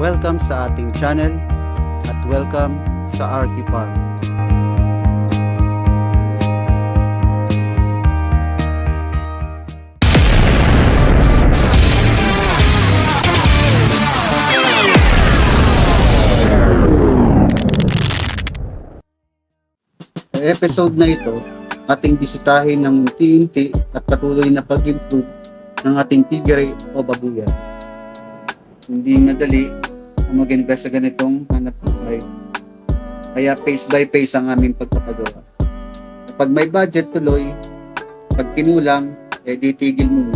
Welcome sa ating channel at welcome sa RT Farm. Sa episode na ito, ating bisitahin ng unti-unti at patuloy na pag-improve ng ating piggery o babuyan. Hindi madali ang mag-invest sa ganitong hanap buhay. Kaya pace by pace ang aming pagpapagawa. Kapag may budget tuloy, pag kinulang, titigil muna.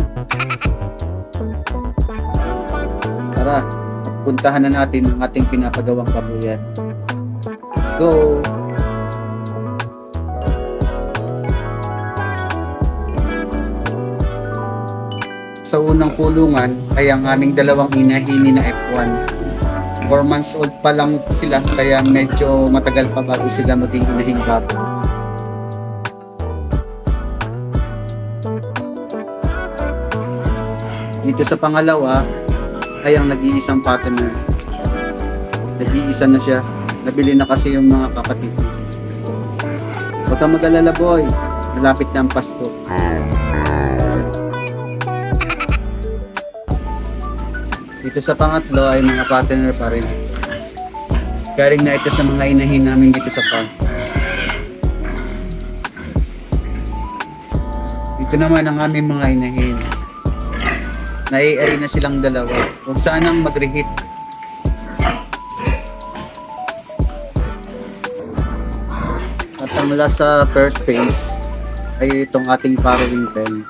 Tara, puntahan na natin ang ating pinapagawang babuyan. Let's go! Sa unang kulungan ay ang aming dalawang inahini na F1. 4 months old pa lang sila kaya medyo matagal pa bago sila maging inahing baboy. Dito sa pangalawa ay ang nag-iisang partner. Nag-iisa na siya. Nabili na kasi yung mga kapatid. Huwag kang mag-alala boy. Malapit na ang Pasko. Dito sa pangatlo ay mga partner pa rin. Galing na ito sa mga inahin namin dito sa farm. Dito naman ang aming mga inahin. Nai-ay na silang dalawa. Huwag sanang mag-reheat. At ang mula sa first phase ay itong ating farrowing pen.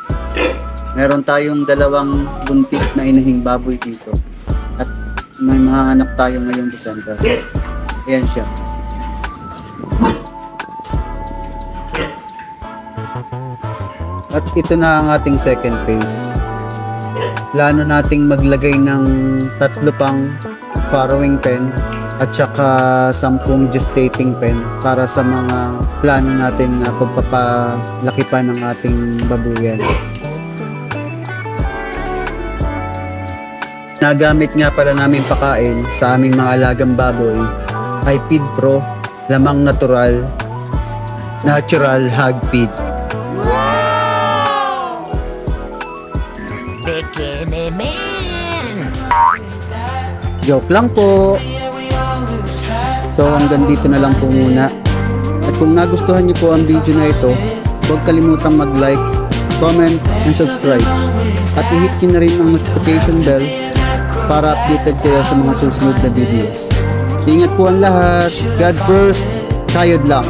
Meron tayong dalawang buntis na inahing baboy dito. At may mga anak tayo ngayong December. Ayan siya. At ito na ang ating second phase. Plano nating maglagay ng 3 pang farrowing pen at saka 10 gestating pen para sa mga plano natin na pagpapalaki pa ng ating babuyan. Nagamit nga pala namin pakain sa aming mga alagang baboy ay Feed Pro, lamang natural hog feed. Wow! Bikini Man! Joke lang po. So hanggang dito na lang po muna. At kung nagustuhan niyo po ang video na ito, huwag kalimutang mag-like, comment, and subscribe. At i-hit niyo na rin ang notification bell para updated kayo sa mga susunod na videos. Ingat po ang lahat. God first, kayod lang.